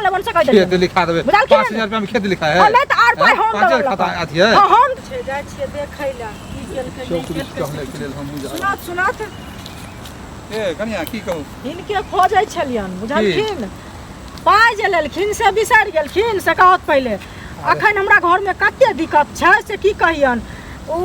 Lebon से कह दे खेत लिखा देबे 5000 रुपया में खेत लिखा है नहीं तो आर पाई हम पांच खाता अथी है हम छे जाय छिए देखै ला की केलकै चौकरी कहले के लेल हम बुझा सुनात ए कनिया की कहू इनके खोजै छलियन बुझलखिन पाइ जे लेलखिन से बिसरि गेलखिन से कहत पहिले अखन हमरा घर में कते दिक्कत छै से की कहियन ओ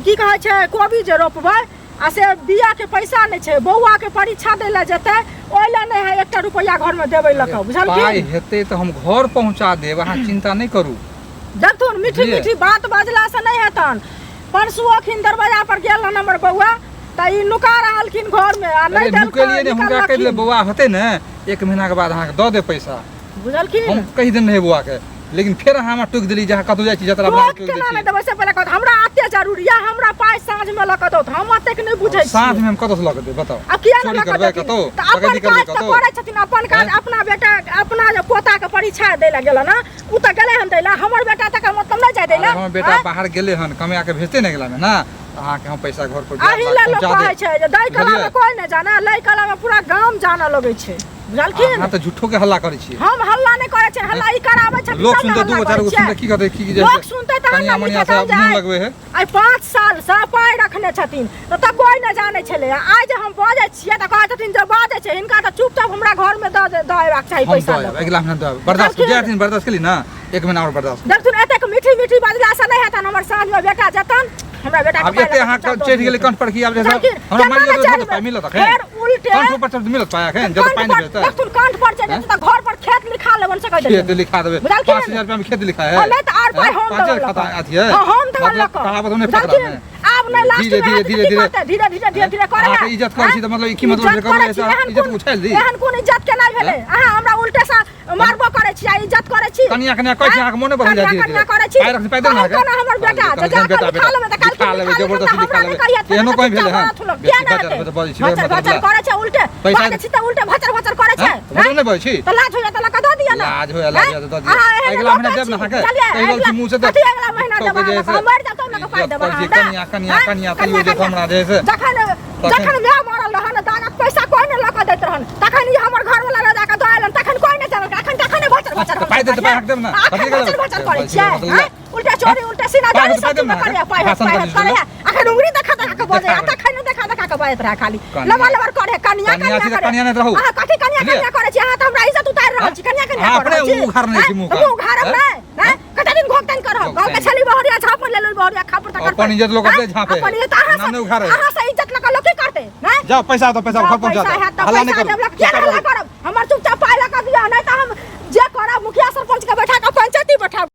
की कहै छै कोबी जे रोपबै आ से बिया के पैसा नहीं छै बौआ के परीक्षा दे ला जेतै ओइला नहीं है 1 रुपया घर में देबै लक बुझलखिन पाइ हेतै त हम घर पहुंचा देब अहाँ चिंता नहीं करू देखथुन मीठी मीठी बात बजला से नहीं हेतन परसुओखिन दरवाजा पर गेल हमर बौआ त ई नुका रहलखिन घर में आ नहीं देल के लिए हमरा कह ले बौआ होते न 1 महीना के बाद अहाँ के द दे पैसा बुझलखिन हम कहि दिन नहीं बौआ के लेकिन फिर हम टुक दिली जहाँ कतौ जाइ छी जतरा बना टुक केना नहीं देबै से पहिले कहत हमरा आते जरूरी है हमरा पाइ साँझ में लक दो हम आते के नहीं बुझै छी साँझ में हम कतौ से लक दे बताओ आ किया चोरी नहीं करबै लक कतौ दो अपन काज त करै छथिन अपन काज अपना बेटा अपना जे पोता के परीक्षा दे ला गेल ना उ त गेले हन दैला हमर बेटा तक मतलब नहीं जाय दैला हमर बेटा बाहर गेले हन कमाया के भेजते नहीं गेला में ना अहाँ के हम पैसा घर पर आहिला लोग कहै छै जे दै कला में कोई नहीं जाने लै कला में पूरा गांव जाने लगै छै बुझलखिन अहाँ त झूठो के हल्ला करै छी हम हल्ला नहीं करे छै हल्ला ई कराबै छै लोग सुनते दू चार गो सुनते की कहते की जे लोग सुनते त कनिया मनिया से मुंह लगबै है आई 5 साल से पाइ रखने छथिन त कोई नहीं जाने छले आइ जे हम बाजै छियै त कहै छथिन जे बाजै छै इनका त चुपचाप हमरा घर में देबाक चाही पैसा अगला महीना देब बर्दाश्त जे दिन बर्दाश्त केली ना 1 महीना और बर्दाश्त देखथुन एतेक मीठी मीठी बजला से नहीं हेतन हमर साँझ में बेटा जतन हमरा बेटा अब एते अहाँ चढ़ गेलै कंठ पर की अब जैसे हमरा मान लियो तो पाइ मिलत है फिर उल्टे कंठ पर मिलत पाया है जब पाइ नहीं भेटत देखथुन कंठ पर चढ़ जेतै त घर पर खेत लिखा लेबन से कह दे खेत लिखा देबे 5000 रुपया में खेत लिखा है नहीं तो आर पाइ हम पांच खाता अथी है हम तो लक कहावत नहीं पकड़ा है अब नहीं लास्ट में धीरे करे अहाँ इज्जत करै छी त मतलब की मतलब करबै ऐसा इज्जत उछाल दी एहन कोन इज्जत के नहीं भेले अहाँ हमरा उल्टे से मारबो करे छी आ इज्जत करे छी कनिया कनिया कहै छी अहाँ के मोने पर जा दी कनिया करे छी पाइ रख पाइ दे ना के हमर बेटा जा खा लेबे त खा लेबे जबरदस्ती खा लेबे एहनो कोइ भेले है भचर करे छै उल्टे पैसा छी त उल्टे भचर करे छै भचर नहीं बोलै छी त लाज होया त लका द दिया ना लाज होया द दिया अगला महीना देब ना के कहियो कि मुंह से दे अगला महीना देब हम मर जातो ना पाइ देब कनिया कनिया कनिया कहियो जे हमरा दे से जखन वे मरल रहन दाना पैसा कोई नहीं लका दैत रहन तखन ई हमर घर वाला राजा के दआलन तखन कोई नहीं जानल तखन भचर पाइ दे त पाइ हक देब ना भचर करे छै उल्टा चोरी उल्टा सीना जानी सब में करे पाइ करे अखन उंगली देखा के बजे तखन देखा के बात रहा खाली लबर करे कनिया कनिया नहीं रहू हां कथि कनिया करे छी अहाँ त हमरा इज्जत उतार रहल छी कनिया करे छी अपने उघार नहीं छी मुंह का उघार नहीं हैं कते दिन घोकतन करब गांव के छली बहरिया झाप ले लो बहरिया खापर तक अपन इज्जत लोग अपने झापे अपन इज्जत अहाँ से इज्जत लगा लोग की करते हैं जाओ पैसा तो पैसा घर पहुंचा दो हल्ला नहीं करो क्या हल्ला करब हमर चुप